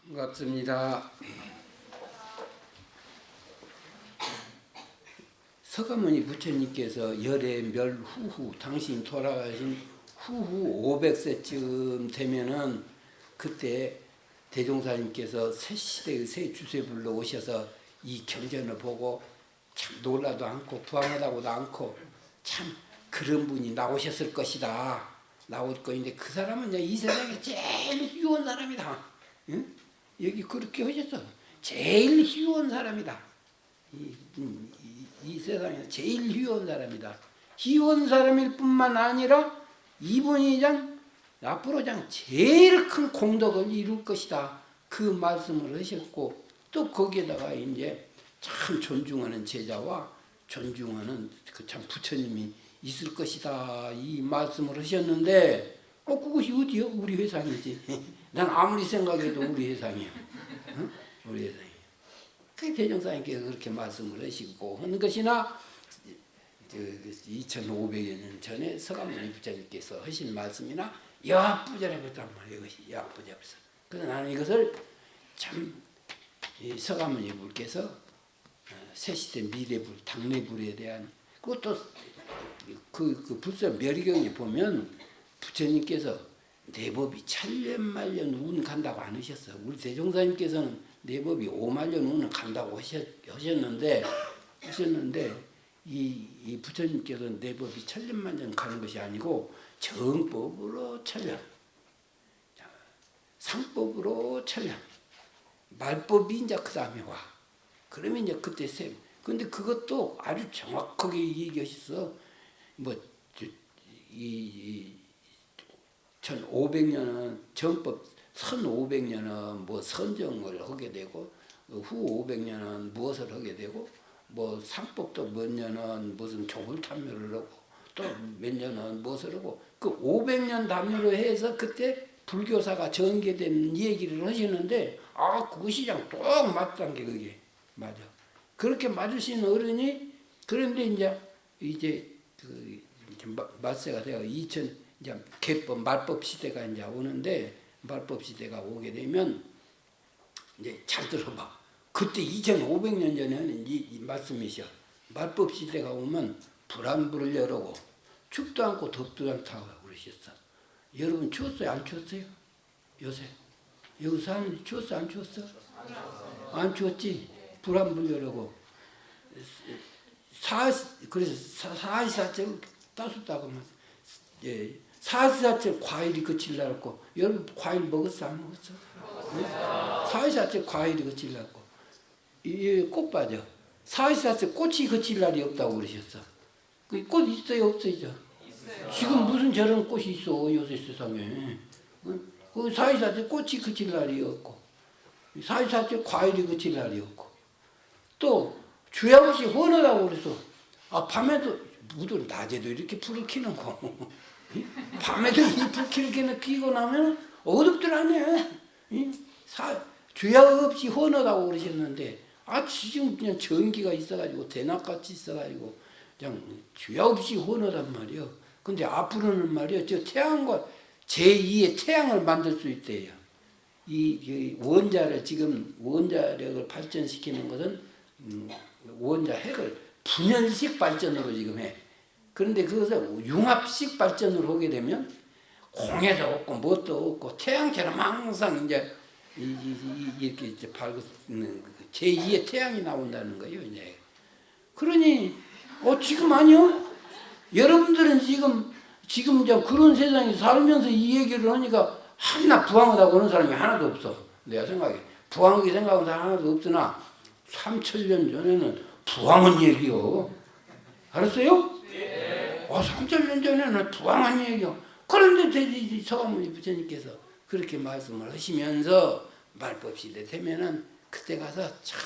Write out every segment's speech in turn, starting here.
반갑습니다. 서가모니 부처님께서 열애 멸 후후 당신 돌아가신 후후 500세쯤 되면은 그때 대종사님께서 새 시대의 새 주세불로 오셔서 이 경전을 보고 참 놀라도 않고 부항하다고도 않고 참 그런 분이 나오셨을 것이다. 나올 거인데 그 사람은 이 세상에 제일 희유한 사람이다. 응? 여기 그렇게 하셨어. 제일 희유한 사람이다. 이 세상에 제일 희유한 사람이다. 희유한 사람일 뿐만 아니라 이분이 앞으로 제일 큰 공덕을 이룰 것이다. 그 말씀을 하셨고 또 거기에다가 이제 참 존중하는 제자와 존중하는 그 참 부처님이 있을 것이다. 이 말씀을 하셨는데 그것이 어디요? 우리 회상이지. 난 아무리 생각해도 우리 회상이야. 응? 우리 회상이야. 그 대종사님께서 그렇게 말씀을 하시고 하는 것이나 2500여 년 전에 서가모니 부처님께서 하신 말씀이나 약부절해버렸단 말이에요. 이것이 약부절해버렸어. 그래서 나는 이것을 참 서가모니 불께서 새시대 미래불, 당래불에 대한 그것도 그 불서 멸의경에 보면 부처님께서 내 법이 천년만년 운 간다고 안 하셨어. 우리 대종사님께서는 내 법이 5만년 운은 간다고 하셨는데 이 부처님께서는 내 법이 천년만년 가는 것이 아니고 정법으로 천년, 상법으로 천년, 말법이 이제 그 다음에 와. 그러면 이제 그때 셈. 근데 그것도 아주 정확하게 얘기하셨어. 1500년은 정법, 선 500년은 선정을 하게 되고 후 500년은 무엇을 하게 되고 상법도 몇 년은 무슨 종을 탐묘를 하고 또 몇 년은 무엇을 하고 그 500년 단위로 해서 그때 불교사가 전개된 얘기를 하시는데 그것이 또 맞단 게 그게 맞아. 그렇게 맞으신 어른이 그런데 이제 말세가 되어 2000 이제 개법 말법 시대가 이제 오는데 말법 시대가 오게 되면 이제 잘 들어봐. 그때 2500년 전에는 이 말씀이셔. 말법 시대가 오면 불안불을 열어고 춥도 않고 덥도 않다고 그러셨어. 여러분 추웠어요? 안 추웠어요? 요새 여기 사람들이 추웠어? 안 추웠어? 안 추웠지? 불안불 열어고 그래서 44절 따숩다고 하면 44절 과일이 그칠라고. 여러분 과일 먹었어? 안 먹었어? 44절 과일이 그칠라고. 이 꽃 빠져. 44절 꽃이 그칠 날이 없다고 그러셨어. 그 꽃 있어요? 없어요? 지금 무슨 저런 꽃이 있어 요새 세상에. 그 44절 꽃이 그칠 날이 없고 44절 과일이 그칠 날이 없고 또 주야없이 헌하다고 그랬어. 밤에도 무들 낮에도 이렇게 불을 켜는 거. 밤에도 이 불 켜는 켜고 나면 어둡들 하네. 죄악 없이 헌하다고 그러셨는데 지금 그냥 전기가 있어가지고 대낮같이 있어가지고 그냥 죄악 없이 헌하단 말이요. 근데 앞으로는 말이요 저 태양과 제2의 태양을 만들 수 있대요. 이 원자를 지금 원자력을 발전시키는 것은 원자 핵을 분열식 발전으로 지금 해. 그런데 그것을 융합식 발전으로 하게 되면 공해도 없고 뭣도 없고 태양처럼 항상 이제 이렇게 이제 밝은 제2의 태양이 나온다는 거예요. 이제 그러니 지금 아니요? 여러분들은 지금 이제 그런 세상에 살면서 이 얘기를 하니까 하나 부항하다고 하는 사람이 하나도 없어. 내가 생각해. 부항하게 생각하는 사람 하나도 없으나 3000년 전에는 부항한 얘기요. 알았어요? 네. 3000년 전에는 부항한 얘기요. 그런데 서가모니 부처님께서 그렇게 말씀을 하시면서 말법 시대 되면은 그때 가서 참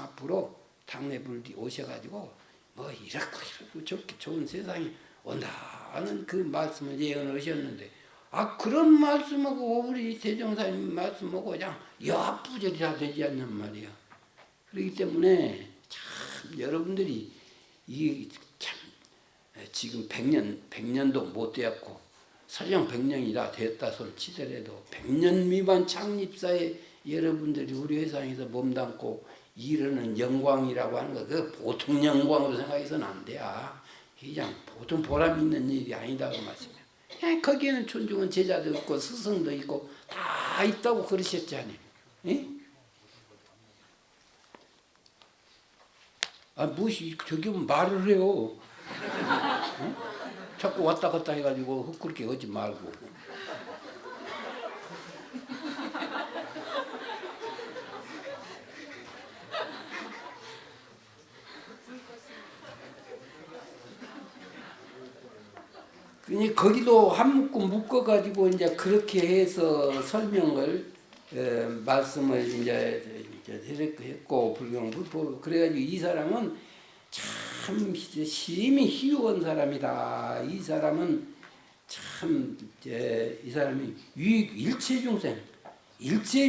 앞으로 당내불이 오셔가지고 이렇고 저렇게 좋은 세상이 온다는 그 말씀을 예언을 하셨는데 그런 말씀하고 우리 대종사님 말씀하고 그냥 여합부절이 다 되지 않냔 말이야. 그렇기 때문에 참 여러분들이 이 참 지금 100년도 못 되었고 설령 100년이 다 되었다 손 치더라도 100년 미만 창립사에 여러분들이 우리 회사에서 몸담고 이르는 영광이라고 하는 거, 그 보통 영광으로 생각해서는 안 돼요. 그냥 보통 보람 있는 일이 아니다고 말씀해요. 거기에는 존중은 제자도 있고 스승도 있고 다 있다고 그러셨잖아요. 무엇이 저기 말을 해요. 자꾸 왔다 갔다 해가지고 그렇게 하지 말고. 거기도 한 묶음 묶어가지고 이제 그렇게 해서 설명을 말씀을 이제 했고 불경 불법 그래가지고 이 사람은 참 심히 희유한 사람이다. 이 사람은 참 이 사람이 일체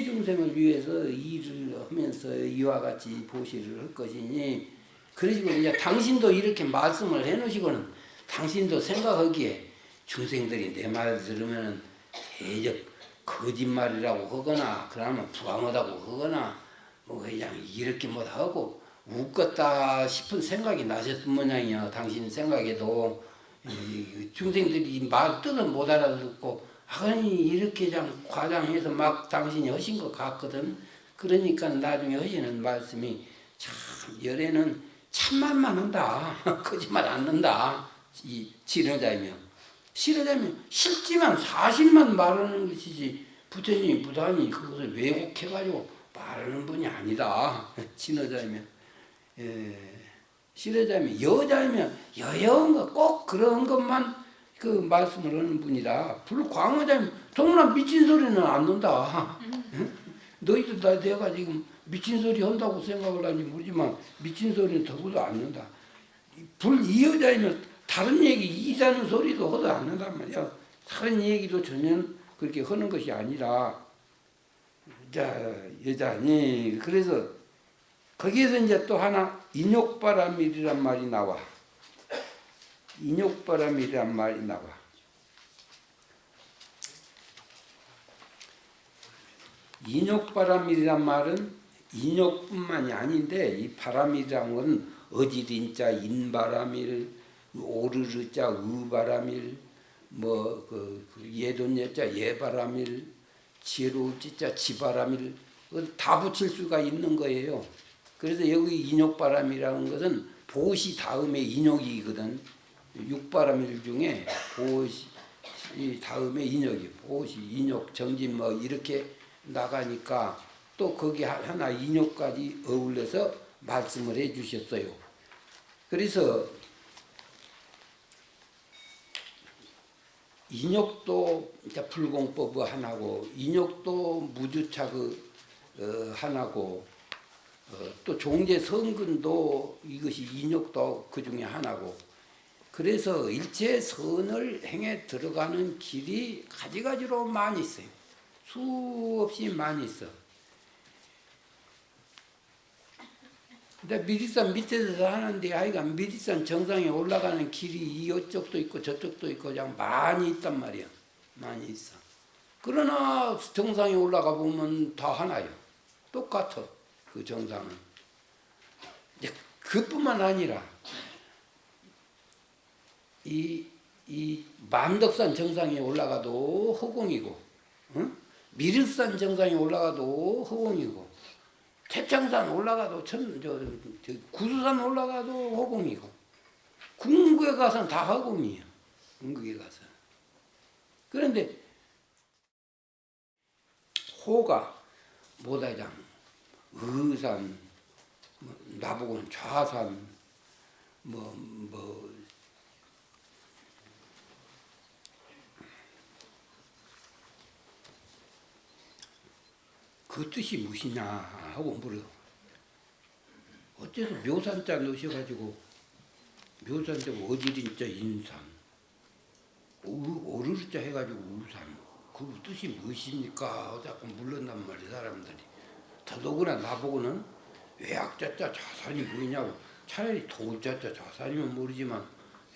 중생을 위해서 일을 하면서 이와 같이 보시를 할 것이니 그러시고 이제 당신도 이렇게 말씀을 해놓으시고는 당신도 생각하기에 중생들이 내 말 들으면은 대적 거짓말이라고 하거나 그러면 부황하다고 하거나 뭐 그냥 이렇게 못하고 웃겠다 싶은 생각이 나셨던 모양이야. 당신 생각에도 중생들이 말 뜻은 못 알아듣고 아니 이렇게 그냥 과장해서 막 당신이 하신 것 같거든. 그러니까 나중에 하시는 말씀이 참 열애는 참말만 한다. 거짓말 안 한다. 이 지뢰자이면 실지만 사실만 말하는 것이지 부처님이 부담이 그것을 왜곡해가지고 말하는 분이 아니다. 진어자이면 실어자이면 여자이면 여여운 거 꼭 그런 것만 그 말씀을 하는 분이다. 불광어자이면 동그란 미친 소리는 안 논다. 너희들 다 내가 지금 미친 소리 한다고 생각을 하는지 모르지만 미친 소리는 더구도 안 논다. 불이여자이면 다른 얘기 이자는 소리도 하도 안 난단 말이야. 다른 얘기도 전혀 그렇게 하는 것이 아니라 여자니 그래서 거기에서 이제 또 하나 인욕바람이란 말이 나와. 인욕바람이란 말이 나와. 인욕바람이란 말은 인욕뿐만이 아닌데 이 바람이란 건 어지린자 인바람일 오르르자 의바람일 그 예돈예자 예바람일 지혜로울지자 지바람일 다 붙일 수가 있는 거예요. 그래서 여기 인욕바람이라는 것은 보시 다음에 인욕이거든. 육바람일 중에 보시 다음에 인욕이 보시 인욕 정진 뭐 이렇게 나가니까 또 거기 하나 인욕까지 어울려서 말씀을 해 주셨어요. 그래서 인욕도 불공법 하나고 인욕도 무주차 하나고 또 종제 성근도 이것이 인욕도 그 중에 하나고 그래서 일체 선을 행해 들어가는 길이 가지가지로 많이 있어요. 수없이 많이 있어. 근데 미리산 밑에서 하는데 하여간 미리산 정상에 올라가는 길이 이쪽도 있고 저쪽도 있고 그냥 많이 있단 말이야. 많이 있어. 그러나 정상에 올라가 보면 다 하나요. 똑같아. 그 정상은. 이제 그뿐만 아니라 이 만덕산 정상에 올라가도 허공이고, 응? 미륵산 정상에 올라가도 허공이고, 태창산 올라가도 구수산 올라가도 허공이고, 궁극에 가서는 다 허공이에요. 궁극에 가서. 그런데 호가 모다장, 의산, 나보고는 좌산, 그 뜻이 무엇이냐 하고 물어. 어째서 묘산자 넣으셔가지고 묘산자고 어지린자 인산 오르르자 해가지고 우산 그 뜻이 무엇입니까? 자꾸 물른단 말이야 사람들이. 더더구나 나보고는 외학자자 자산이 뭐냐고. 차라리 도자자 자산이면 모르지만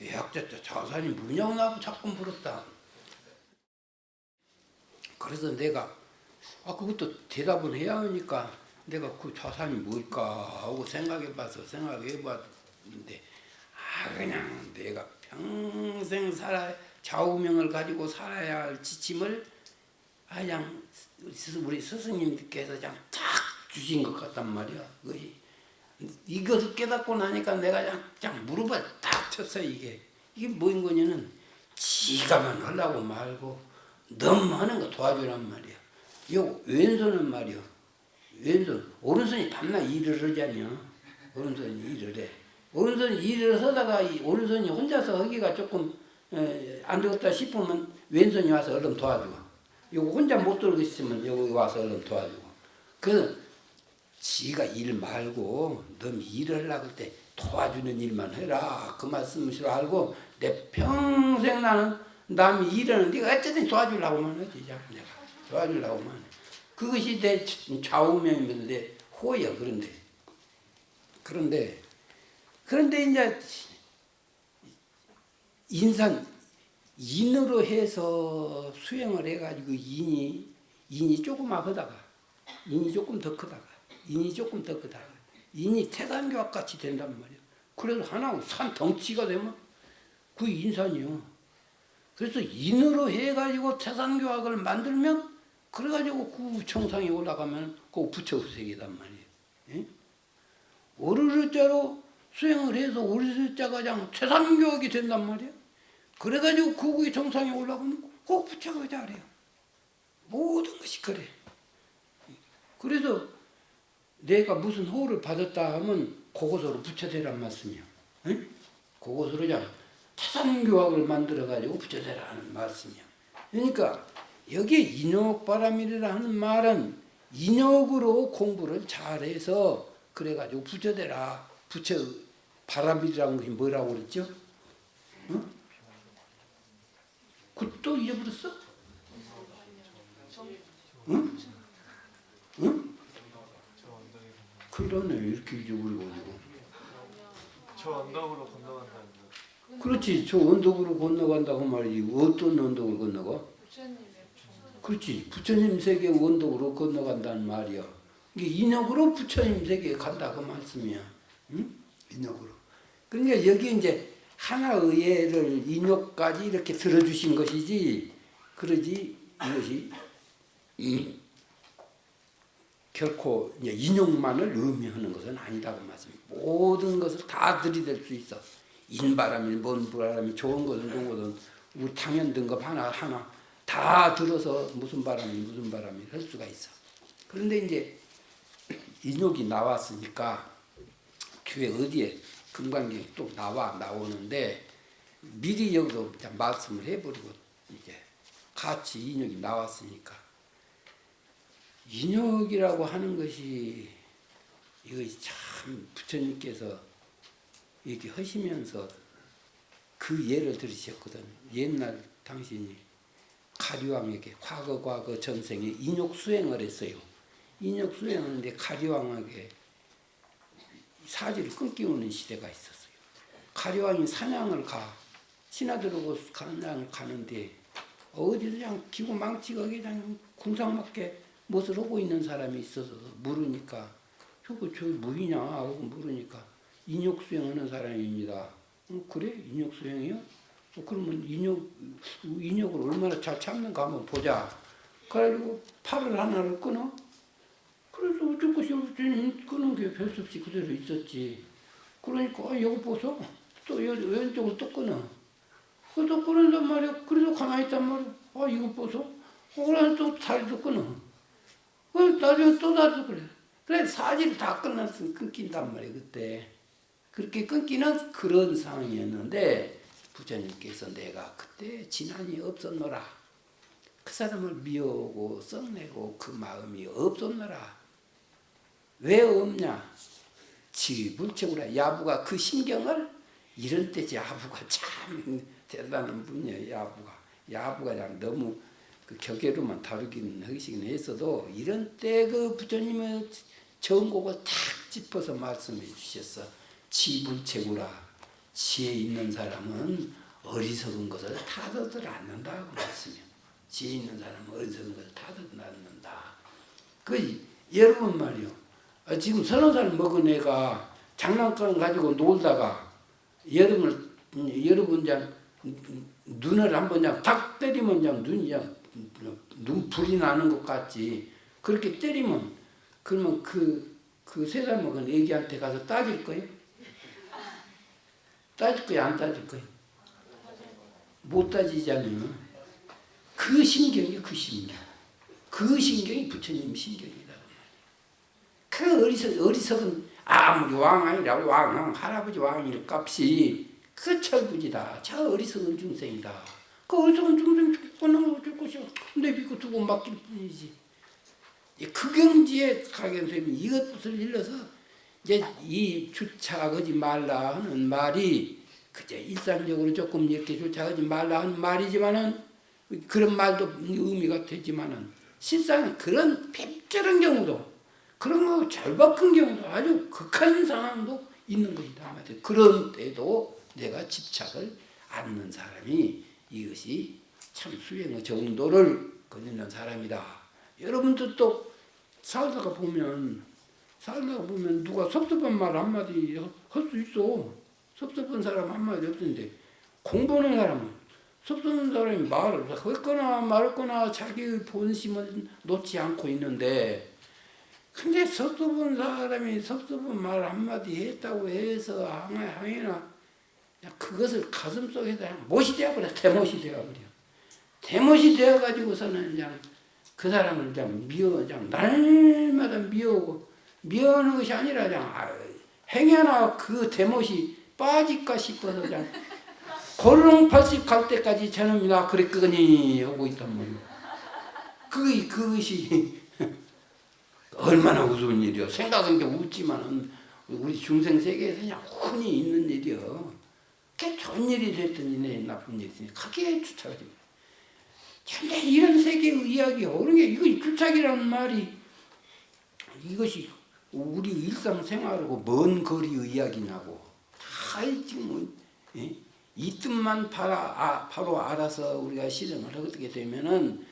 외학자자 자산이 뭐냐고 나보고 자꾸 물었다. 그래서 내가 그것도 대답을 해야 하니까 내가 그 자산이 뭘까 하고 생각해봤는데 그냥 내가 평생 좌우명을 가지고 살아야 할 지침을 그냥 우리 스승님께서 그냥 탁 주신 것 같단 말이야. 이것을 깨닫고 나니까 내가 그냥 무릎을 딱 쳤어. 이게 뭐인 거냐는 지가만 하려고 말고 너무 하는 거 도와주란 말이야. 요 왼손은 말이야. 왼손 오른손이 밤낮 일을 하잖여. 오른손이 일을 해. 오른손이 일을 하다가 오른손이 혼자서 하기가 조금 안 되겠다 싶으면 왼손이 와서 얼른 도와주고, 요거 혼자 못 들고 있으면 여기 와서 얼른 도와주고. 그래서 지가 일 말고 너무 일을 하려고 할 때 도와주는 일만 해라 그 말씀을 알고 내 평생 나는 남이 일하는 네가 어쨌든 도와주려고만 하지. 자꾸 내가 도와주려고만. 그것이 내 좌우명이면서 내 호야. 그런데 이제 인으로 해서 수행을 해가지고 인이 조금 하다가 인이 조금 더 크다가 인이 태산교학 같이 된단 말이야. 그래서 하나 산 덩치가 되면 그 인산이요. 그래서 인으로 해가지고 태산교학을 만들면 그래가지고 그 정상에 올라가면 그 부처후색이단 말이에요. 예? 오르르자로 수행을 해서 오르르자가 그냥 태산교학이 된단 말이에요. 그래가지고 그의 정상에 올라가면 그 부처가 잘해요. 모든 것이 그래. 그래서 내가 무슨 호를 받았다 하면 그것으로 부처되란 말씀이요. 응? 그것으로 그냥 태산교학을 만들어가지고 부처되라는 말씀이요. 그러니까 여기에 인욕바람이라 하는 말은 인욕으로 공부를 잘해서 그래가지고 부처되라. 부처 바람이라는 것이 뭐라고 그랬죠? 응? 그또 잊어버렸어? 응? 응? 그러네. 이렇게 잊어버려가지고. 저 언덕으로 건너간다는 거. 그렇지. 저 언덕으로 건너간다고 말이지. 어떤 언덕을 건너가? 그렇지. 부처님 세계 언덕으로 건너간다는 말이야. 이게 인욕으로 부처님 세계에 간다 그 말씀이야. 응? 인욕으로. 그러니까 여기 이제 하나의례를 인욕까지 이렇게 들어주신 것이지, 그러지 이것이 결코 이제 인욕만을 의미하는 것은 아니다고 말씀입니다. 모든 것을 다 들이댈 수 있어. 인바람이, 먼 바람이, 좋은 것은 우리 당연 등급 하나 다 들어서 무슨 바람이 할 수가 있어. 그런데 이제 인욕이 나왔으니까 뒤에 어디에 금강경이 또 나오는데 미리 여기서 말씀을 해버리고 이제 같이 인욕이 나왔으니까 인욕이라고 하는 것이 이것이 참 부처님께서 이렇게 하시면서 그 예를 들으셨거든. 옛날 당신이 가리왕에게 과거 전생에 인욕 수행을 했어요. 인욕 수행하는데 가리왕에게 사지를 끊기우는 시대가 있었어요. 가리왕이 사냥을 신하들하고 사냥을 가는데 어디서 그냥 기고망치가 그냥 궁상맞게 무엇을 하고 있는 사람이 있어서 물으니까 저거 뭐이냐 하고 물으니까 인욕 수행하는 사람입니다. 그래? 인욕 수행이요? 그러면 인욕을 얼마나 잘 참는가 한번 보자. 그래가지고 팔을 하나를 끊어. 그래서 어쩔 것이 없지. 끊은 게 별 수 없이 그대로 있었지. 그러니까 여기 보소. 또 왼쪽을 또 끊어. 그래서 끊는단 말이야. 그래서 가만히 있단 말이야. 이거 보소. 그래서 또 다리도 끊어. 나중에 또 다리도 그래. 그래 사지를 다 끊긴단 말이야 그때. 그렇게 끊기는 그런 상황이었는데 부처님께서 내가 그때 진한이 없었노라. 그 사람을 미워하고 썩내고 그 마음이 없었노라. 왜 없냐? 지불책으로 야부가 그 심경을 이런 때 야부가 참 대단한 분이에요. 야부가 그냥 너무 그 격외로만 다루긴 하시긴 했어도 이런 때 그 부처님은 정곡을 탁 짚어서 말씀해 주셨어. 치불체구라. 지혜 있는 사람은 어리석은 것을 타도들 않는다고 말씀이요. 지혜 있는 사람은 어리석은 것을 타도들 않는다. 그 여러분 말이요. 지금 30살 먹은 애가 장난감 가지고 놀다가 여러분 그냥 눈을 한번 그냥 탁 때리면 그냥 눈 불이 나는 것 같지. 그렇게 때리면 그러면 그 3살 먹은 애기한테 가서 따질 거예요? 따질 거예요? 안 따질 거예요? 못 따지잖아요. 그 신경이 그 신경. 그 신경이 부처님 신경이다. 그 어리석은 아무리 왕 아니라고 할아버지 왕일 값이 그 철부지다. 저 어리석은 중생이다. 그 어리석은 중생 죽거나 어쩔 것이야. 내비고 두고 맡길 뿐이지. 그 경지에 가게 되면 이것을 일러서 이제 이 주착하지 말라 하는 말이 그저 일상적으로 조금 이렇게 주착하지 말라 하는 말이지만은 그런 말도 의미가 되지만은 실상 그런 핍절한 경우도 그런 거 절박한 경우도 아주 극한 상황도 있는 것이다. 그런 때도 내가 집착을 않는 사람이 이것이 참 수행의 정도를 거느리는 사람이다. 여러분도 또 살다가 보면 누가 섭섭한 말 한마디 할 수 있어. 섭섭한 사람 한마디 없는데 공부하는 사람은 섭섭한 사람이 말을 했거나 말거나 자기의 본심을 놓지 않고 있는데 근데 섭섭한 사람이 섭섭한 말 한마디 했다고 해서 항해나 그것을 가슴속에다 못이 되어버려. 대못이 되어버려. 대못이 되어가지고서는 그냥 그 사람을 그냥 날마다 미워하는 것이 아니라 그냥 행여나 그 대못이 빠질까 싶어서 그냥 고롱팔십 갈 때까지 저놈이 나 그랬거니 하고 있단 말이야. 그것이 얼마나 우스운 일이요. 생각한 게 웃지만은 우리 중생 세계에서 그냥 흔히 있는 일이요. 그게 좋은 일이 됐더니 나쁜 일이 됐더니 크게 주착하지. 근데 이런 세계의 이야기가 어느 게 이거 주착이라는 말이 이것이 우리 일상생활하고 먼 거리의 이야기냐고 다 지금 이 뜻만 바로 알아서 우리가 실행을 하게 되면은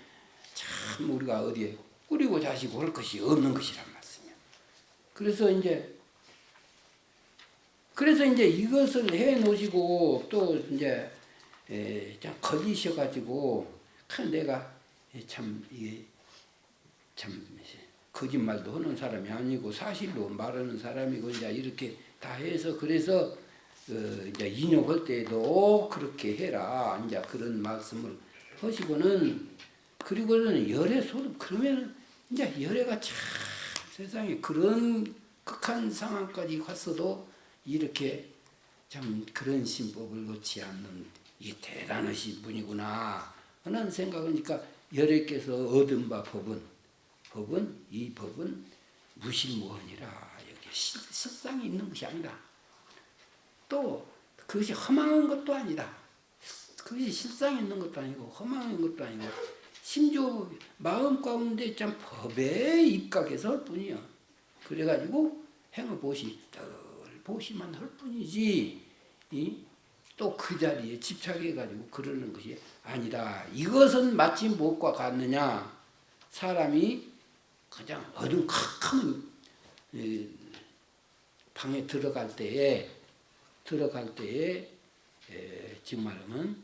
참 우리가 어디에 꾸리고 자시고 할 것이 없는 것이란 말씀이야. 그래서 이제 이것을 해 놓으시고 또 이제 좀 걸리셔가지고 내가 참 거짓말도 하는 사람이 아니고 사실로 말하는 사람이고 이제 이렇게 다 해서 그래서 이제 인욕할 때도 그렇게 해라 이제 그런 말씀을 하시고는 그리고는 열애 소득 그러면 이제 열애가 참 세상에 그런 극한 상황까지 갔어도 이렇게 참 그런 신법을 놓지 않는 이 대단하신 분이구나 하는 생각이니까 열애께서 얻은 바 이 법은 무실무언이라 여기 실상이 있는 것이 아니다. 또 그것이 허망한 것도 아니다. 그것이 실상이 있는 것도 아니고 허망한 것도 아니고 심지어 마음 가운데 참 법에 입각해서 할 뿐이야. 그래가지고 보시만 할 뿐이지 또 그 자리에 집착해가지고 그러는 것이 아니다. 이것은 마치 무엇과 같느냐. 사람이 그냥 어두컴컴 방에 들어갈 때에 지금 말하면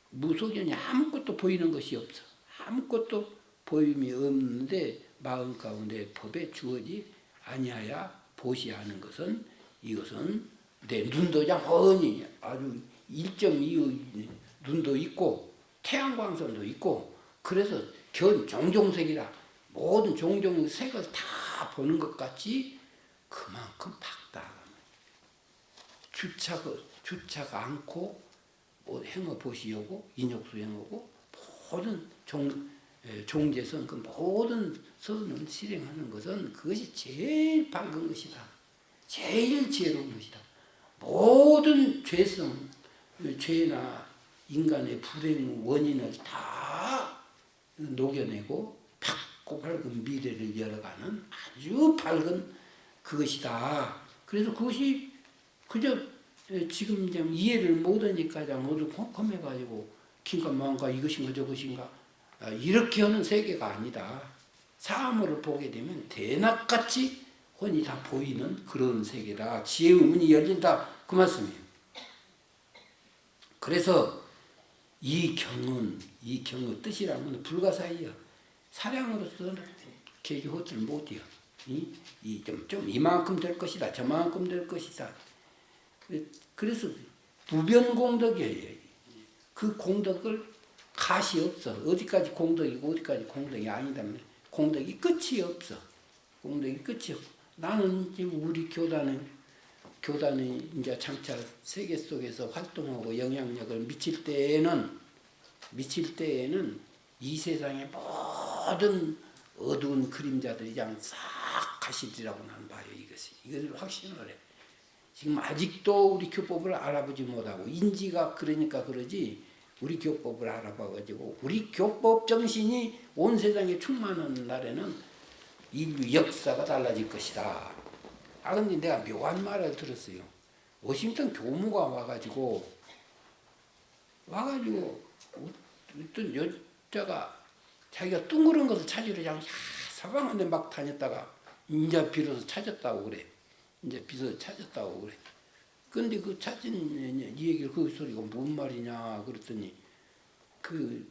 무소견이 아무것도 보이는 것이 없어. 아무것도 보임이 없는데 마음 가운데 법에 주어지 아니하야 보시하는 것은 이것은 내 눈도 그냥 훤히 아주 1.2의 눈도 있고 태양광선도 있고 그래서 종종색이라 모든 종종 색을 다 보는 것 같이 그만큼 밝다. 주착 않고 행어 보시오고 인욕수 행하고 모든 종제선 그 모든 선을 실행하는 것은 그것이 제일 밝은 것이다. 제일 지혜로운 것이다. 모든 죄나 인간의 불행 원인을 다 녹여내고 밝고 밝은 미래를 열어가는 아주 밝은 그것이다. 그래서 그것이 그저 지금 이제 이해를 못하니까 어두컴컴해가지고 긴가 뭔가 이것인가 저것인가 이렇게 하는 세계가 아니다. 사물을 보게 되면 대낮같이 혼이 다 보이는 그런 세계다. 지혜의 문이 열린다. 그 말씀이에요. 그래서 이 경의 뜻이라는 건 불가사의요. 사량으로서는 계기 호출을 못해요. 좀 이만큼 될 것이다. 저만큼 될 것이다. 그래서 부변공덕이에요. 그 공덕을 가시 없어. 어디까지 공덕이고 어디까지 공덕이 아니다면 공덕이 끝이 없어. 공덕이 끝이 없어. 나는 지금 우리 교단이 이제 장차 세계 속에서 활동하고 영향력을 미칠 때에는 이 세상의 모든 어두운 그림자들이 그냥 싹 가시리라고 나는 봐요. 이것을 확신을 해. 지금 아직도 우리 교법을 알아보지 못하고 인지가 그러니까 그러지 우리 교법을 알아봐가지고 우리 교법 정신이 온 세상에 충만한 날에는 인류 역사가 달라질 것이다. 근데 내가 묘한 말을 들었어요. 워싱턴 교무가 와가지고 어떤 여자가 자기가 둥그런 것을 찾으러 그냥 사방한데 막 다녔다가 이제 비로소 찾았다고 그래. 근데 그 찾은 이 얘기를 그 소리가 뭔 말이냐 그랬더니 그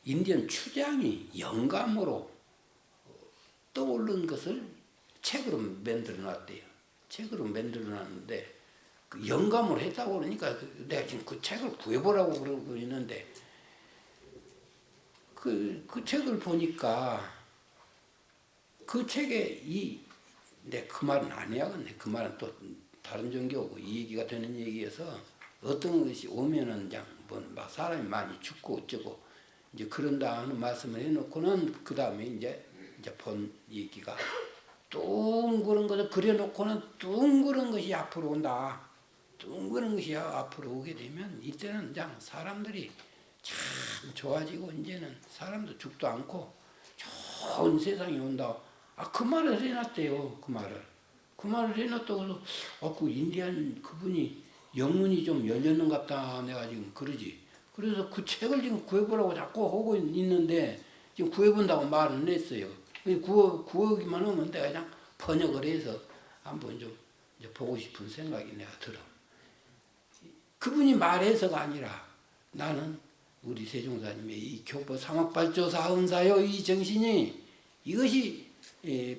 인디언 추장이 영감으로 떠오른 것을 책으로 만들어 놨대요. 책으로 만들어 놨는데 그 영감을 했다고 그러니까 내가 지금 그 책을 구해보라고 그러고 있는데 그 책을 보니까 그 책에 내 그 말은 안 해야겠네. 그 말은 또 다른 종교고 이 얘기가 되는 얘기여서 어떤 것이 오면은 그냥 막 사람이 많이 죽고 어쩌고 이제 그런다 하는 말씀을 해놓고는 그 다음에 이제 본 얘기가 둥그런 것을 그려놓고는 둥그런 것이 앞으로 온다. 둥그런 것이 앞으로 오게 되면 이때는 그냥 사람들이 참 좋아지고 이제는 사람도 죽도 않고 좋은 세상이 온다. 그 말을 해놨대요. 그 말을 해놨다고 해서 그 인디안 그분이 영문이 좀 열렸는갑다 내가 지금 그러지. 그래서 그 책을 지금 구해보라고 자꾸 하고 있는데 지금 구해본다고 말은 했어요. 구하기만 하면 내가 그냥 번역을 해서 한번 좀 이제 보고 싶은 생각이 내가 들어. 그분이 말해서가 아니라 나는 우리 세종사님의 이 교법 삼학발조 사은사요 이 정신이 이것이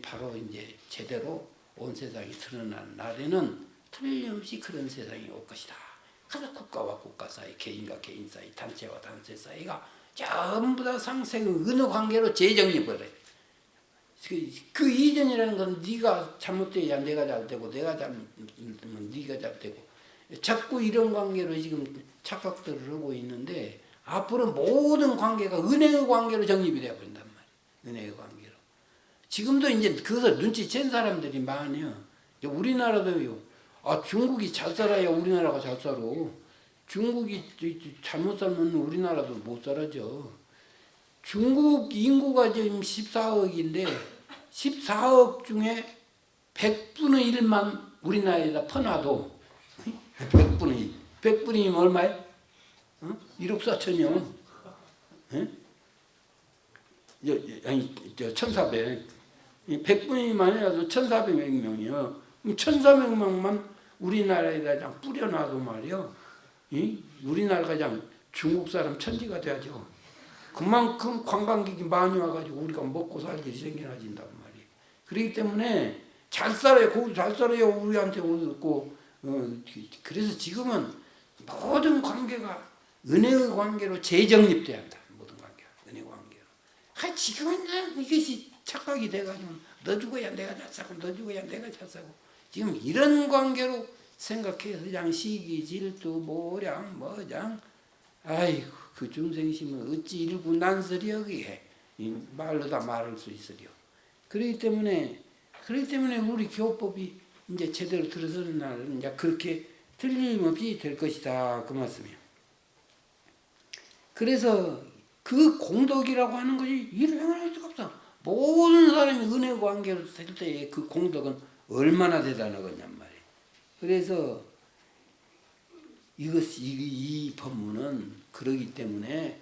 바로 이제 제대로 온 세상이 드러난 날에는 틀림없이 그런 세상이 올 것이다. 그래서 국가와 국가 사이, 개인과 개인 사이, 단체와 단체 사이가 전부 다 상생의 어느 관계로 재정립을 해. 그 이전이라는 건 네가 잘못돼야 내가 잘되고 내가 잘못되면 네가 잘되고 자꾸 이런 관계로 지금 착각들을 하고 있는데 앞으로 모든 관계가 은혜의 관계로 정립이 되어 버린단 말이에요. 은혜의 관계로. 지금도 이제 그것을 눈치챈 사람들이 많아요. 우리나라도요. 중국이 잘 살아야 우리나라가 잘 살아. 중국이 잘못 살면 우리나라도 못 살아죠. 중국 인구가 지금 14억인데 14억 중에 100분의 1만 우리나라에다 퍼놔도 100분의 100분이면 얼마예요? 1억 4천이요. 아니 1,400. 100분이만 해도 1,400명이요. 1,400명만 우리나라에다 그냥 뿌려놔도 말이요. 우리나라가 그냥 중국 사람 천지가 돼야죠. 그만큼 관광객이 많이 와가지고 우리가 먹고 살기 생겨나진단 말이에요. 그렇기 때문에 잘 살아요. 거기 잘 살아요. 우리한테 오고. 그래서 지금은 모든 관계가 은혜의 관계로 재정립돼야 한다. 모든 관계가 은혜 관계로. 지금은 이것이 착각이 돼가지고 너 죽어야 내가 잘 사고 너 죽어야 내가 잘 사고 지금 이런 관계로 생각해서 그냥 시기 질투 모량 뭐장 아이고 그 중생심은 어찌 일구 난설이여기에 말로 다 말할 수 있으려. 그렇기 때문에 우리 교법이 이제 제대로 들어서는 날은 이제 그렇게 틀림없이 될 것이다 그 말씀이에요. 그래서 그 공덕이라고 하는 것이 일행할 수가 없어. 모든 사람이 은혜 관계로 살 때에 그 공덕은 얼마나 대단하겠냔 말이에요. 그래서 이 법문은 그러기 때문에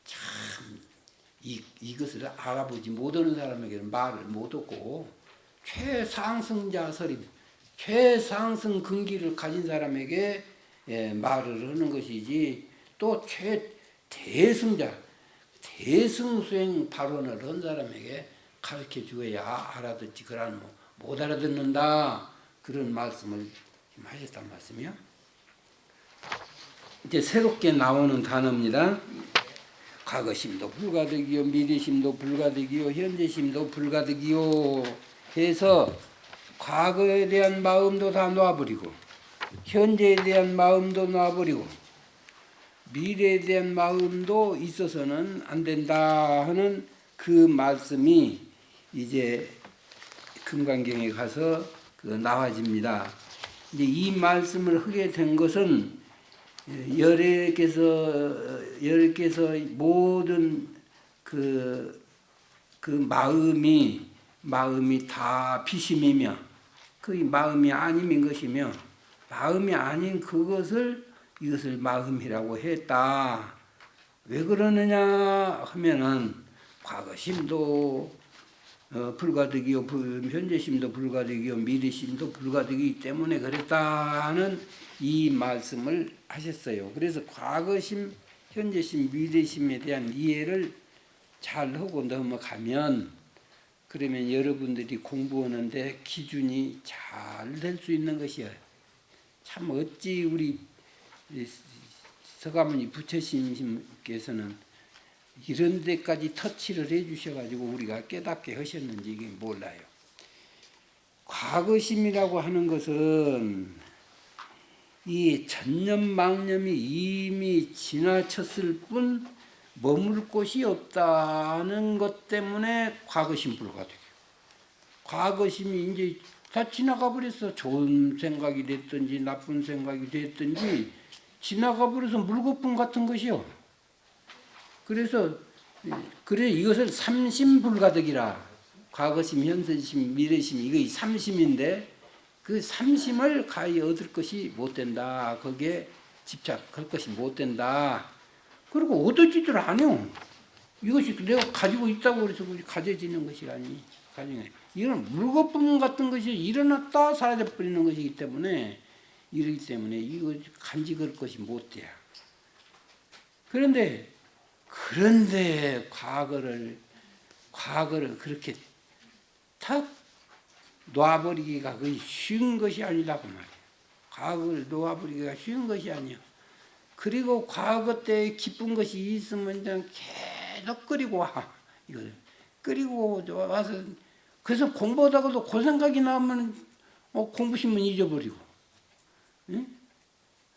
참 이것을 알아보지 못하는 사람에게는 말을 못 얻고 최상승자 설임, 최상승 근기를 가진 사람에게 말을 하는 것이지 또 최대승자, 대승수행 발언을 한 사람에게 가르쳐 주어야 알아듣지. 그러나 못 알아듣는다. 그런 말씀을 하셨단 말씀이요. 이제 새롭게 나오는 단어입니다. 과거심도 불가득이요, 미래심도 불가득이요, 현재심도 불가득이요 해서 과거에 대한 마음도 다 놔버리고 현재에 대한 마음도 놔버리고 미래에 대한 마음도 있어서는 안 된다 하는 그 말씀이 이제 금강경에 가서 나와집니다. 이제 이 말씀을 하게 된 것은 여래께서 모든 그 마음이 다 비심이며 그 마음이 아님인 것이며 마음이 아닌 이것을 마음이라고 했다. 왜 그러느냐 하면은 과거심도 불가득이요, 현재심도 불가득이요, 미래심도 불가득이기 때문에 그랬다는 이 말씀을 하셨어요. 그래서 과거심, 현재심, 미래심에 대한 이해를 잘 하고 넘어가면 그러면 여러분들이 공부하는데 기준이 잘 될 수 있는 것이에요. 참 어찌 우리 서가모니 부처님께서는 이런 데까지 터치를 해주셔가지고 우리가 깨닫게 하셨는지 이게 몰라요. 과거심이라고 하는 것은 이 천년망념이 이미 지나쳤을 뿐 머물 곳이 없다는 것 때문에 과거심 불가득해요. 과거심이 이제 다 지나가 버렸어. 좋은 생각이 됐든지 나쁜 생각이 됐든지 지나가 버려서 물거품 같은 것이요. 그래서 이것을 삼심불가득이라. 과거심, 현재심, 미래심 이거 삼심인데 그 삼심을 가히 얻을 것이 못 된다. 거기에 집착할 것이 못 된다. 그리고 얻어지질 않아요. 이것이 내가 가지고 있다고 그래서 가져지는 것이 아니. 이건 물거품 같은 것이 일어났다 사라져버리는 것이기 때문에 이러기 때문에 이거 간직할 것이 못 돼요. 그런데 과거를 그렇게 탁 놔버리기가 거의 쉬운 것이 아니라고 말이에요. 과거를 놓아버리기가 쉬운 것이 아니에요. 그리고 과거 때 기쁜 것이 있으면 그냥 계속 끓이고 와. 이걸 끓이고 와서 그래서 공부하다가도 그 생각이 나면 공부심은 잊어버리고, 응?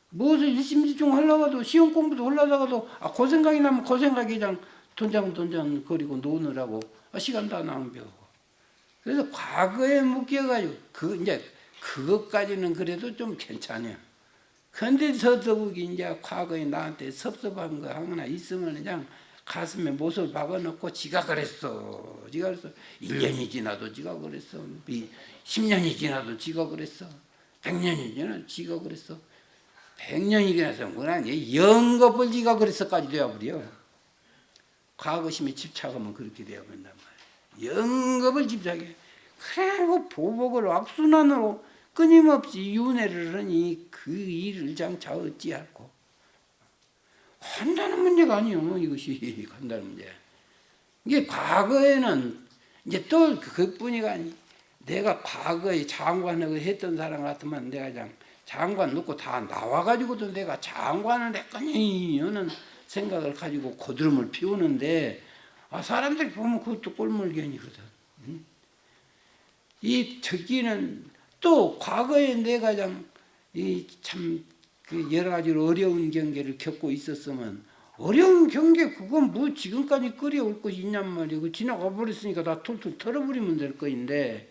무엇을 일심집중 하려고도 시험 공부도 하려다가도 그 생각이 나면 그 생각이 그냥 돈장 거리고 노느라고 시간 다 낭비하고. 그래서 과거에 묶여가지고 이제 그것까지는 그래도 좀 괜찮아요. 그런데 더더욱이 이제 과거에 나한테 섭섭한 거 하나 있으면 그냥 가슴에 못을 박아놓고 지가 그랬어. 1년이 지나도 지가 그랬어. 10년이 지나도 지가 그랬어. 100년이 지나도 지가 그랬어. 100년이 지나서 그냥 영겁을 지가 그랬어까지 되어버려. 과거심에 집착하면 그렇게 되어버린단 말이야. 영겁을 집착해. 그리고 보복을 악순환으로 끊임없이 윤회를 하니 그 일을 장차 어찌할꼬. 한다는 문제가 아니요. 이것이 한다는 문제. 이게 과거에는 이제 또 그뿐이가 아니. 내가 과거에 장관을 했던 사람 같으면 내가 그냥 장관 놓고 다 나와가지고도 내가 장관을 했거니 하는 생각을 가지고 고드름을 피우는데 사람들이 보면 그것도 꼴물견이거든. 이 저기는 또 과거에 내가 참 여러 가지로 어려운 경계를 겪고 있었으면 어려운 경계 그건 뭐 지금까지 끓여올 것이 있냔 말이야. 지나가 버렸으니까 다 툴툴 털어버리면 될 거인데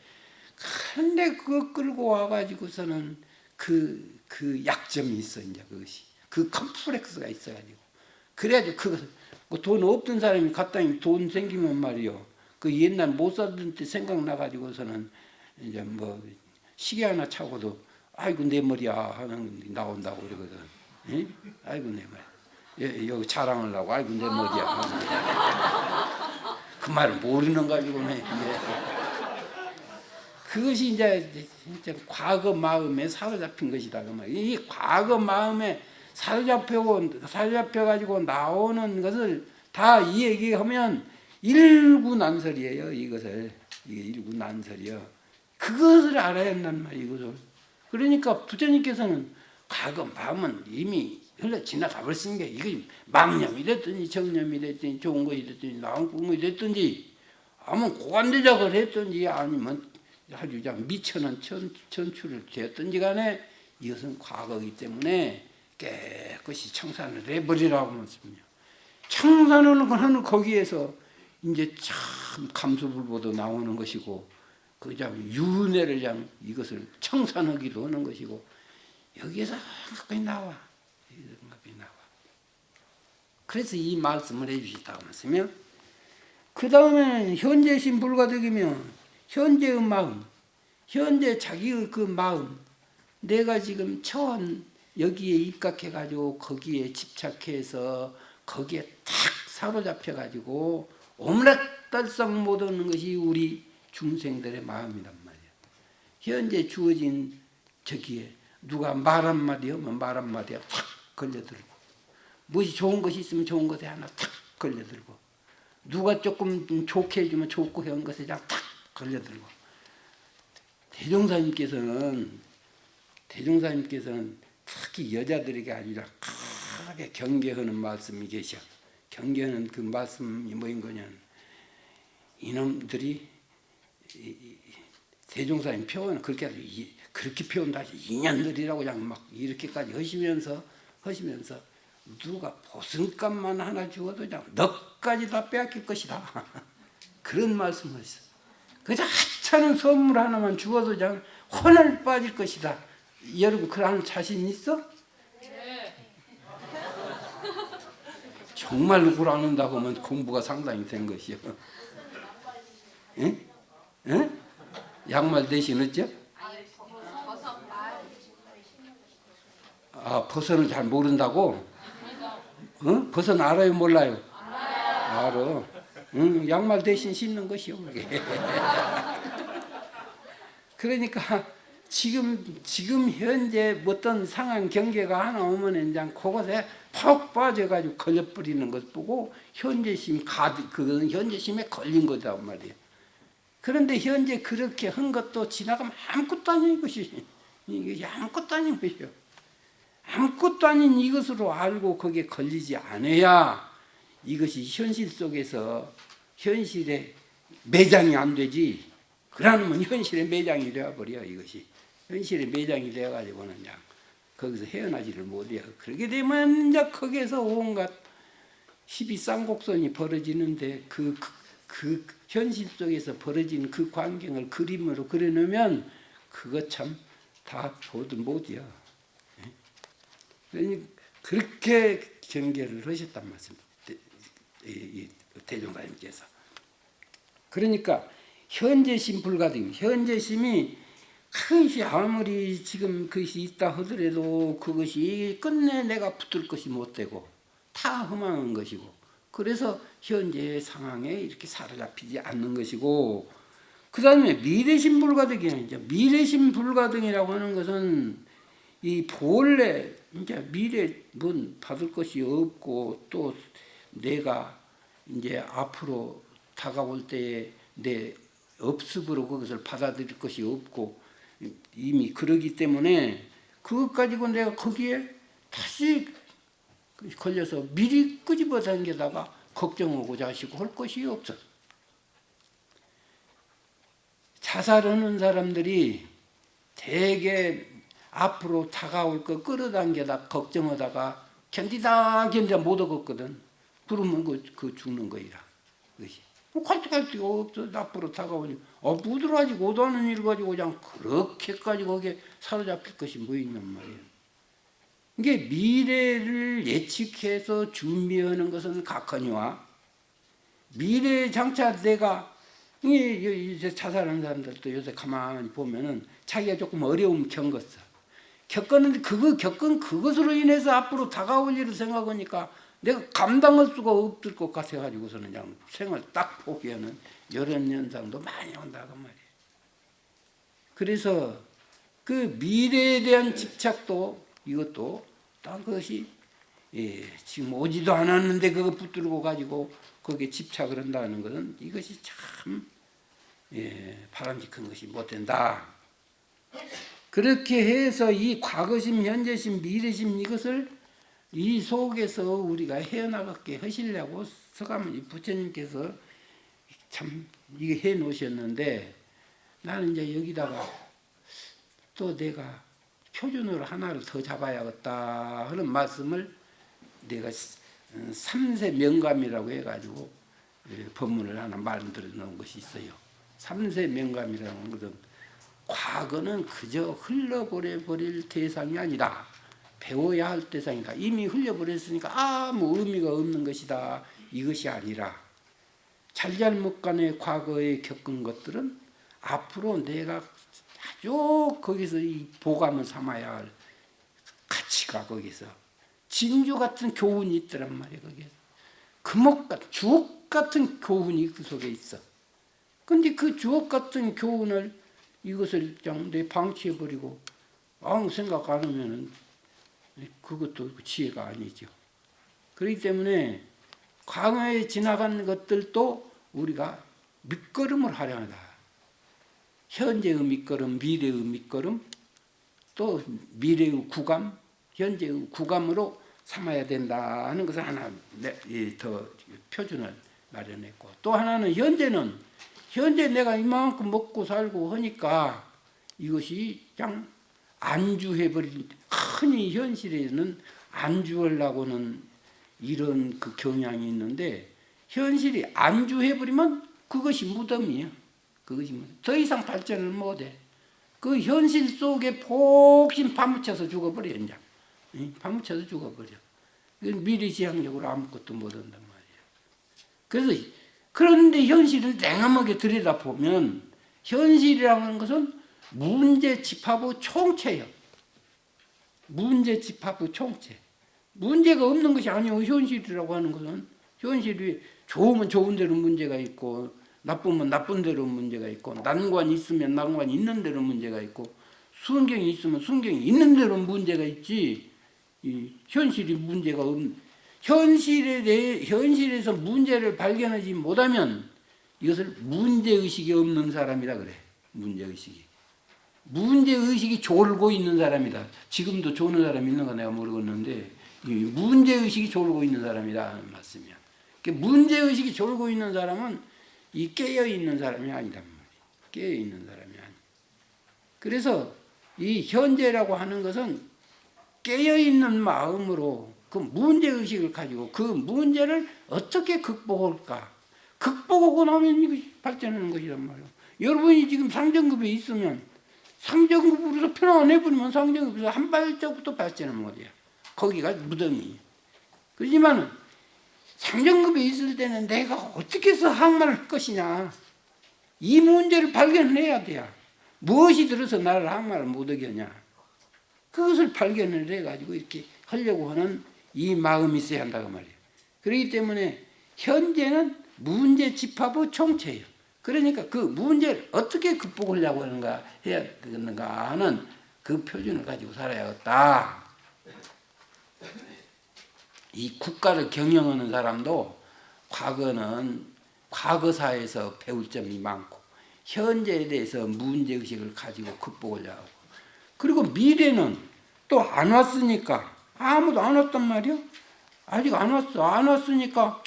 근데 그거 끌고 와가지고서는 그 약점이 있어. 이제 그것이 그 컴플렉스가 있어가지고 그래야지 돈 없던 사람이 갔다니 돈 생기면 말이요. 그 옛날 못 살던 때 생각나가지고서는 이제 뭐 시계 하나 차고도 아이고 내 머리야 하는 게 나온다고 그러거든. 예? 아이고 내 머리. 예, 여기 자랑을 하고 아이고 내 머리야. 그 말을 모르는 가지고는 그것이 이제 진짜 과거 마음에 사로잡힌 것이다 그 말. 이 과거 마음에 사로잡혀 가지고 나오는 것을 다 이 얘기하면 일구난설이에요. 이것을 이게 일구난설이요. 그것을 알아야 한단 말이에요. 이것을. 그러니까 부처님께서는 과거 마음은 이미 흘러 지나가 버렸으니까 이거 망념이 됐든지 정념이 됐든지 좋은 것이 됐든지 나쁜 꿈이 됐든지 아무 고관대작을 했든지 아니면 아주 그냥 미천한 천추를 되었든지 간에 이것은 과거이기 때문에 깨끗이 청산을 해버리라고 말씀이요. 청산을 하는 거기에서 이제 참 감수불보도 나오는 것이고 그냥 윤회를 그냥 이것을 청산하기도 하는 것이고 여기에서 한꺼번에 나와. 그래서 이 말씀을 해주시다고 말씀이요. 그 다음에는 현재심 불가득이며 현재의 마음, 현재 자기의 그 마음, 내가 지금 처음 여기에 입각해가지고 거기에 집착해서 거기에 탁 사로잡혀가지고 오므락달싹 못하는 것이 우리 중생들의 마음이란 말이야. 현재 주어진 저기에 누가 말 한마디 하면 말 한마디에 탁 걸려들고 무엇이 좋은 것이 있으면 좋은 것에 하나 탁 걸려들고 누가 조금 좋게 해주면 좋고 한 것에 그냥 탁 걸려들고 대종사님께서는 특히 여자들에게 아니라 크게 경계하는 말씀이 계셔. 경계하는 그 말씀이 뭐인 거냐면 이놈들이 대종사님 표현은 그렇게 표현도 하지 인연들이라고 그냥 막 이렇게까지 하시면서 누가 보승값만 하나 주어도 그냥 너까지 다 빼앗길 것이다. 그런 말씀을 했어. 그저 하찮은 선물 하나만 주어도 그냥 혼을 빠질 것이다. 여러분 그런 자신 있어? 네. 정말로 그러는다고 하면 공부가 상당히 된 것이요. 응? 응? 양말 대신 어째? 아, 버섯은 잘 모른다고? 응? 버섯은 알아요, 몰라요? 알아. 응, 양말 대신 신는 것이요, 그게. 그러니까 지금 현재 어떤 상황 경계가 하나 오면 이제 그것에 푹 빠져가지고 걸려버리는 것 보고 현재심이 그거는 현재심에 걸린 거다 말이에요. 그런데 현재 그렇게 한 것도 지나가면 아무것도 아닌 것이 이게 아무것도 아닌 것이요. 아무것도 아닌 이것으로 알고 거기에 걸리지 않아야 이것이 현실 속에서 현실에 매장이 안 되지. 그러면 현실에 매장이 되어버려 이것이. 현실에 매장이 되어가지고는 그냥 거기서 헤어나지를 못해요. 그렇게 되면 이제 거기에서 온갖 희비 쌍곡선이 벌어지는데 그 현실 속에서 벌어진 그 광경을 그림으로 그려놓으면 그거 참 다 보든 못이야. 그렇게 경계를 하셨단 말씀입니다. 대종사님께서. 그러니까 현재심 불가능. 현재심이 그것이 아무리 지금 그것이 있다 하더라도 그것이 끝내 내가 붙을 것이 못 되고 다 허망한 것이고 그래서 현재의 상황에 이렇게 사로잡히지 않는 것이고 그 다음에 미래심 불가등이에요. 이제 미래심 불가등이라고 하는 것은 이 본래 이제 미래 뭔 받을 것이 없고 또 내가 이제 앞으로 다가올 때에 내 업습으로 그것을 받아들일 것이 없고 이미 그러기 때문에 그것 가지고 내가 거기에 다시 걸려서 미리 끄집어 당겨다가 걱정하고 자시고 할 것이 없어. 자살하는 사람들이 대개 앞으로 다가올 거 끌어당겨다 걱정하다가 견디다 못 얻었거든. 그러면 그 죽는 거이라. 그것이. 갈등할 데가 없어. 앞으로 다가오니. 부드러워지 고도하는 일 가지고 그냥 그렇게까지 거기에 사로잡힐 것이 뭐 있냔 말이야. 이게 미래를 예측해서 준비하는 것은 각하니와 미래에 장차 내가 이제 자살하는 사람들도 요새 가만히 보면은 자기가 조금 어려움 겪었어. 겪었는데 겪은 그것으로 인해서 앞으로 다가올 일을 생각하니까 내가 감당할 수가 없을 것 같아가지고서는 그냥 생을 딱 포기하는 이런 현상도 많이 온다고 말이에요. 그래서 그 미래에 대한 집착도 이것도 딴 것이 지금 오지도 않았는데 그거 붙들고 가지고 거기에 집착을 한다는 것은 이것이 참 바람직한 것이 못 된다. 그렇게 해서 이 과거심, 현재심, 미래심 이것을 이 속에서 우리가 헤어나가게 하시려고 서가모니 부처님께서 참 이게 해 놓으셨는데 나는 이제 여기다가 또 내가 표준으로 하나를 더 잡아야겠다 하는 말씀을 내가 삼세 명감이라고 해가지고 법문을 하나 만들어 놓은 것이 있어요. 삼세 명감이라는 것은 과거는 그저 흘러버릴 대상이 아니라 배워야 할 대상이다. 이미 흘려버렸으니까 아무 의미가 없는 것이다. 이것이 아니라 잘잘못 간의 과거에 겪은 것들은 앞으로 내가 아주 거기서 이 보감을 삼아야 할 가치가 거기서 진주 같은 교훈이 있더란 말이에요. 거기에 주옥 같은 교훈이 그 속에 있어. 근데 그 주옥 같은 교훈을 이것을 그냥 내 방치해버리고 아무 생각 안 하면은 그것도 지혜가 아니죠. 그렇기 때문에 과거에 지나간 것들도 우리가 밑거름을 하려하다. 현재의 밑거름, 미래의 밑거름, 또 미래의 구감, 현재의 구감으로 삼아야 된다 하는 것을 하나 더 표준을 마련했고, 또 하나는 현재 내가 이만큼 먹고 살고 하니까 이것이 그냥 안주해버린, 흔히 현실에는 안주하려고는 이런 그 경향이 있는데 현실이 안주해버리면 그것이 무덤이에요. 그것이 무덤. 더 이상 발전을 못해. 그 현실 속에 폭신 파묻혀서 죽어버려. 이제 파묻혀서 죽어버려. 미래지향적으로 아무것도 못한단 말이에요. 그래서 그런데 현실을 냉엄하게 들여다보면 현실이라는 것은 문제 집합의 총체예요. 문제 집합의 총체. 문제가 없는 것이 아니에요. 현실이라고 하는 것은 현실이 좋으면 좋은 대로 문제가 있고 나쁘면 나쁜 대로 문제가 있고 난관이 있으면 난관이 있는 대로 문제가 있고 순경이 있으면 순경이 있는 대로 문제가 있지. 이 현실이 문제가 없는 현실에서 문제를 발견하지 못하면 이것을 문제의식이 없는 사람이라 그래. 문제의식이 졸고 있는 사람이다. 지금도 조는 사람이 있는가 내가 모르겠는데 문제의식이 졸고 있는 사람이다 하는 말씀이야. 문제의식이 졸고 있는 사람은 이 깨어있는 사람이 아니란 말이야. 깨어있는 사람이 아니야. 그래서 이 현재라고 하는 것은 깨어있는 마음으로 그 문제의식을 가지고 그 문제를 어떻게 극복할까? 극복하고 나면 이것이 발전하는 것이란 말이에요. 여러분이 지금 상정급에 있으면 상정급으로서 편안해버리면 상정급에서 한 발짝부터 발전하는 거야. 거기가 무덤이에요. 그렇지만 상정급에 있을 때는 내가 어떻게 해서 항마를 할 것이냐. 이 문제를 발견해야 돼요. 무엇이 들어서 나를 항마를 못하게 하냐. 그것을 발견을 해가지고 이렇게 하려고 하는 이 마음이 있어야 한다고 말이에요. 그렇기 때문에 현재는 문제 집합의 총체예요. 그러니까 그 문제를 어떻게 극복하려고 하는가 해야 되는가 하는 그 표준을 가지고 살아야겠다. 이 국가를 경영하는 사람도 과거는 과거사에서 배울 점이 많고 현재에 대해서 문제의식을 가지고 극복하려고 하고 그리고 미래는 또 안 왔으니까 아무도 안 왔단 말이야. 아직 안 왔어. 안 왔으니까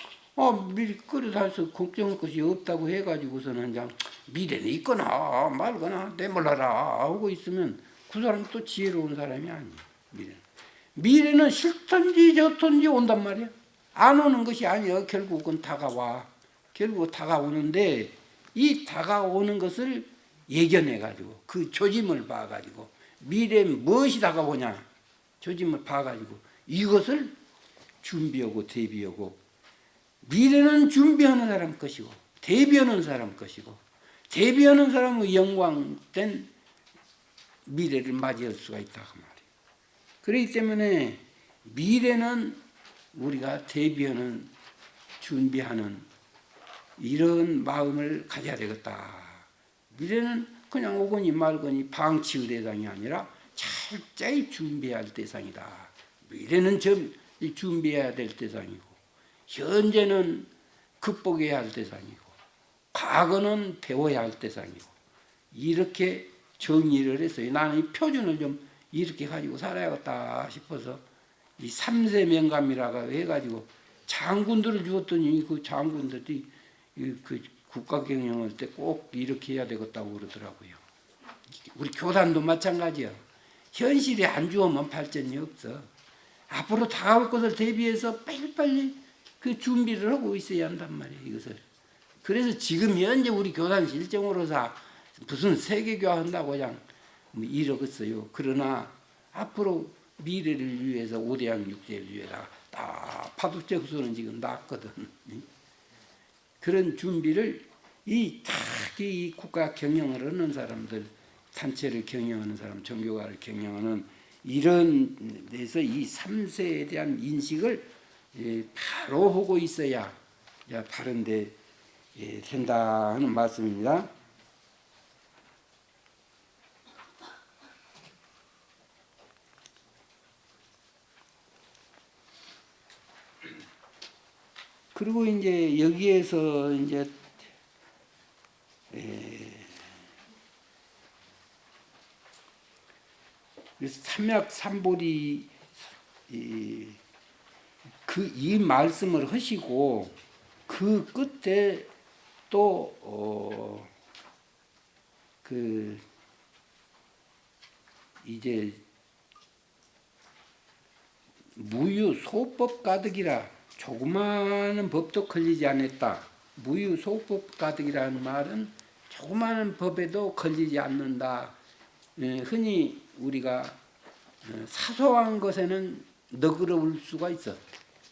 미리 끌어다서 걱정할 것이 없다고 해가지고서는 그냥 미래는 있거나 말거나 내몰라라 하고 있으면 그 사람은 또 지혜로운 사람이 아니에요. 미래는 싫던지 좋던지 온단 말이야. 안 오는 것이 아니야. 결국은 다가와. 결국 다가오는데 이 다가오는 것을 예견해가지고 그 조짐을 봐가지고 미래에 무엇이 다가오냐. 조짐을 봐가지고 이것을 준비하고 대비하고 미래는 준비하는 사람 것이고 대비하는 사람 것이고 대비하는 사람의 영광된 미래를 맞이할 수가 있다 그 말이에요. 그렇기 때문에 미래는 우리가 대비하는 준비하는 이런 마음을 가져야 되겠다. 미래는 그냥 오거니 말거니 방치의 대상이 아니라 철저히 준비해야 할 대상이다. 미래는 준비해야 될 대상이고 현재는 극복해야 할 대상이고 과거는 배워야 할 대상이고 이렇게 정의를 했어요. 나는 이 표준을 좀 이렇게 가지고 살아야겠다 싶어서 이 3세 명감이라고 해가지고 장군들을 주었더니 그 장군들이 그 국가 경영할 때 꼭 이렇게 해야 되겠다고 그러더라고요. 우리 교단도 마찬가지야. 현실이 안 좋으면 발전이 없어. 앞으로 다가올 것을 대비해서 빨리빨리 그 준비를 하고 있어야 한단 말이에요. 이것을. 그래서 지금 현재 우리 교단 실정으로서 무슨 세계교화 한다고 그냥 이러겠어요. 그러나 앞으로 미래를 위해서 5대양 6대를 위해서 다 파도적수는 지금 났거든. 그런 준비를 이 국가 경영을 하는 사람들, 단체를 경영하는 사람, 종교가를 경영하는 이런 데서 이 3세에 대한 인식을 바로 하고 있어야 바른데 된다 하는 말씀입니다. 그리고 이제 여기에서 이제 삼약삼보리 이 말씀을 하시고 그 끝에 또 이제 무유소법 가득이라 조그마한 법도 걸리지 않았다. 무유소법 가득이라는 말은 조그마한 법에도 걸리지 않는다. 흔히 우리가 사소한 것에는 너그러울 수가 있어.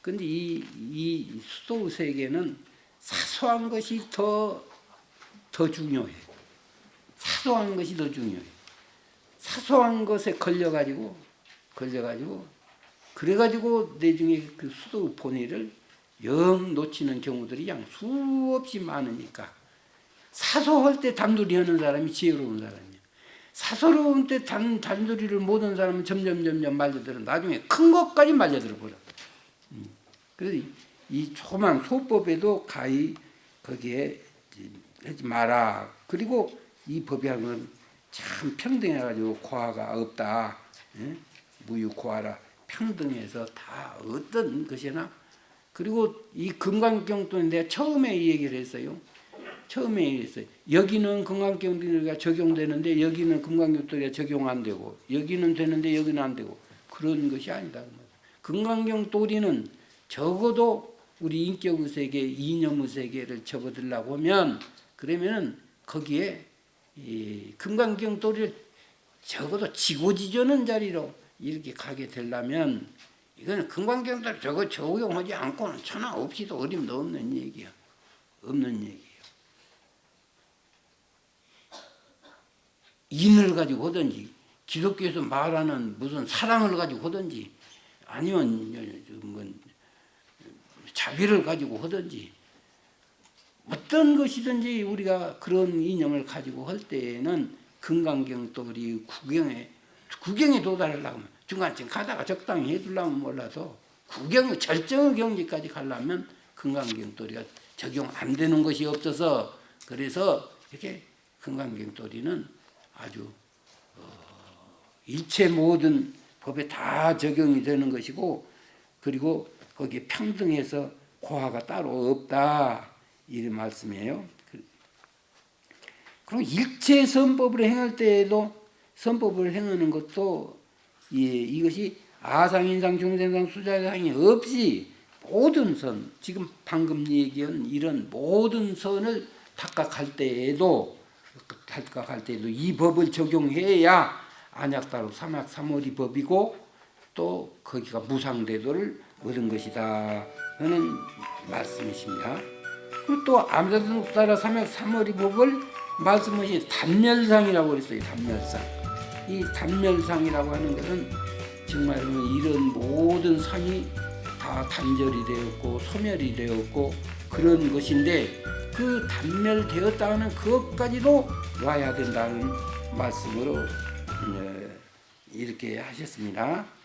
근데 이 수도 세계는 사소한 것이 더 중요해. 사소한 것이 더 중요해. 사소한 것에 걸려가지고 그래가지고 나중에 그 수도 본의를 영 놓치는 경우들이 양 수없이 많으니까 사소할 때 단둘이 하는 사람이 지혜로운 사람이야. 사소로운 때 단둘이를 못한 사람은 점점 말려들어 나중에 큰 것까지 말려들어 버려. 그래서 이 조그만 소법에도 가히 거기에 하지 마라. 그리고 이 법이라는 참 평등해가지고 고하가 없다. 무유고하라. 평등해서 다 어떤 것이나 그리고 이 금강경도 내가 처음에 이 얘기를 했어요. 여기는 금강경도리가 적용되는데 여기는 금강경도리가 적용 안 되고 여기는 되는데 여기는 안 되고 그런 것이 아니다. 금강경도리는 적어도 우리 인격의 세계, 이념의 세계를 접어들려고 하면 그러면은 거기에 이 금강경도리를 적어도 지고지전한 자리로 이렇게 가게 되려면 이거는 금강경도리 저거 적용하지 않고는 천하 없이도 어림도 없는 얘기야. 없는 얘기예요. 인을 가지고 하든지 기독교에서 말하는 무슨 사랑을 가지고 하든지 아니면 뭐 자비를 가지고 하든지 어떤 것이든지 우리가 그런 이념을 가지고 할 때에는 금강경도리 구경에 도달하려고 하면 중간쯤 가다가 적당히 해두려면 몰라도 절정의 경지까지 가려면 금강경도리가 적용 안 되는 것이 없어서 그래서 이렇게 금강경도리는 아주 일체 모든 법에 다 적용이 되는 것이고 그리고 거기에 평등해서 고하가 따로 없다 이런 말씀이에요. 그리고 일체 선법을 행할 때에도 선법을 행하는 것도 이것이 아상인상 중생상 수자상이 없이 모든 선 지금 방금 얘기한 이런 모든 선을 탁각할 때에도 이 법을 적용해야 안약따로 삼약삼월이 법이고 또 거기가 무상대도를 얻은 것이다 하는 말씀이십니다. 그리고 또 아미다불 삼약 삼어리법을 말씀하신 단멸상이라고 그랬어요. 단멸상. 이 단멸상이라고 하는 것은 정말 이런 모든 상이 다 단절이 되었고 소멸이 되었고 그런 것인데 그 단멸되었다 하는 그것까지도 와야 된다는 말씀으로 이렇게 하셨습니다.